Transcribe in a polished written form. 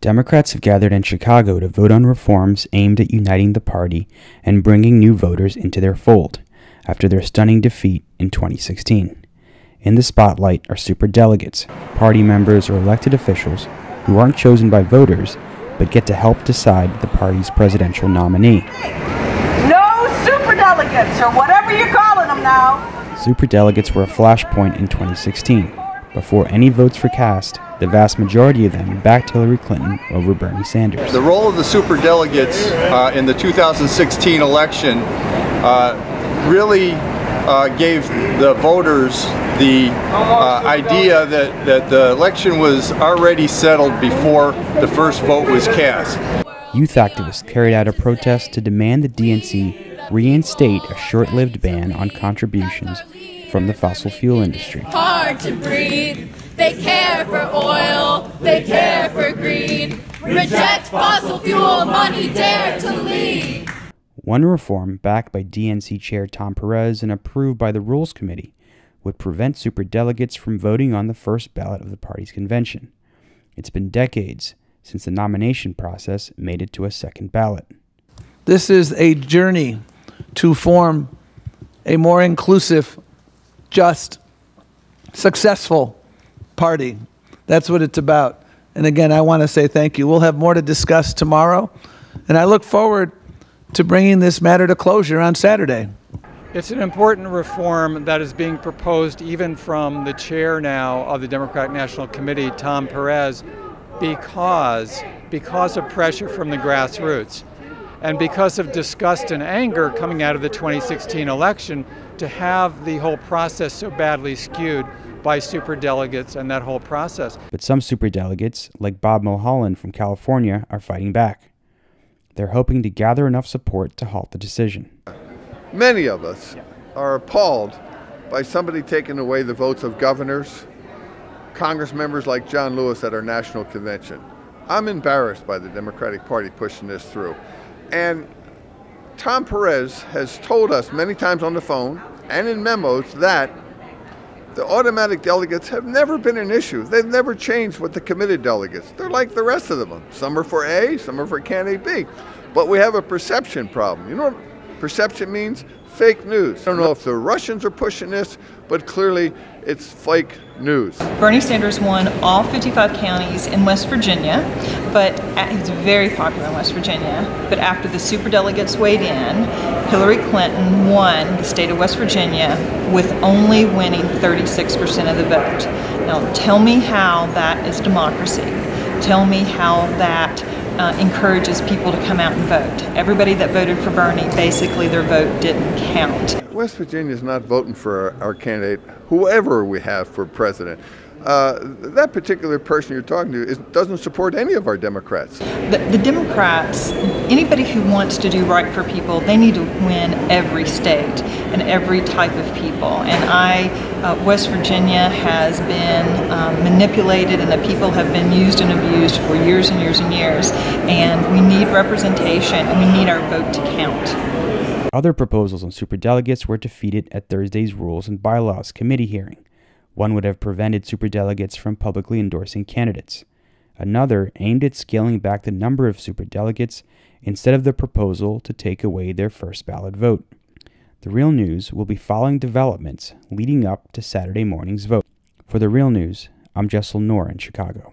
Democrats have gathered in Chicago to vote on reforms aimed at uniting the party and bringing new voters into their fold after their stunning defeat in 2016. In the spotlight are superdelegates, party members or elected officials who aren't chosen by voters but get to help decide the party's presidential nominee. No superdelegates, or whatever you're calling them now. Superdelegates were a flashpoint in 2016. Before any votes were cast, the vast majority of them backed Hillary Clinton over Bernie Sanders. The role of the superdelegates in the 2016 election really gave the voters the idea that the election was already settled before the first vote was cast. Youth activists carried out a protest to demand the DNC reinstate a short-lived ban on contributions from the fossil fuel industry. Hard to breathe. They care for oil. They care for greed. Reject fossil fuel money, dare to lead. One reform backed by DNC Chair Tom PEREZ and approved by the Rules Committee would prevent superdelegates from voting on the first ballot of the party's convention. It's been decades since the nomination process made it to a second ballot. This is a journey to form a more inclusive, just, successful party. That's what it's about. And again, I want to say thank you. We'll have more to discuss tomorrow, and I look forward to bringing this matter to closure on Saturday. It's an important reform that is being proposed even from the chair now of the Democratic National Committee, Tom PEREZ, because of pressure from the grassroots and because of disgust and anger coming out of the 2016 election to have the whole process so badly skewed by superdelegates and that whole process. But some superdelegates, like Bob MULHOLLAND from California, are fighting back. They're hoping to gather enough support to halt the decision. Many of us are appalled by somebody taking away the votes of governors, Congress members like John Lewis at our national convention. I'm embarrassed by the Democratic Party pushing this through. And Tom PEREZ has told us many times on the phone and in memos that the automatic delegates have never been an issue. They've never changed with the committed delegates. They're like the rest of them. Some are for A, some are for candidate B. But we have a perception problem. You know what perception means? Fake news. I don't know if the Russians are pushing this, but clearly it's fake news. Bernie Sanders won all 55 counties in West Virginia, but he's very popular in West Virginia. But after the superdelegates weighed in, Hillary Clinton won the state of West Virginia with only winning 36% of the vote. Now tell me how that is democracy. Tell me how that encourages people to come out and vote. Everybody that voted for Bernie, basically their vote didn't count. West Virginia is not voting for our candidate, whoever we have for president. That particular person you're talking to doesn't support any of our Democrats. The Democrats, anybody who wants to do right for people, they need to win every state and every type of people. And West Virginia has been manipulated, and the people have been used and abused for years and years and years. And we need representation, and we need our vote to count. Other proposals on superdelegates were defeated at Thursday's Rules and Bylaws Committee hearing. One would have prevented superdelegates from publicly endorsing candidates. Another aimed at scaling back the number of superdelegates instead of the proposal to take away their first ballot vote. The Real News will be following developments leading up to Saturday morning's vote. For The Real News, I'm Jessel Noor in Chicago.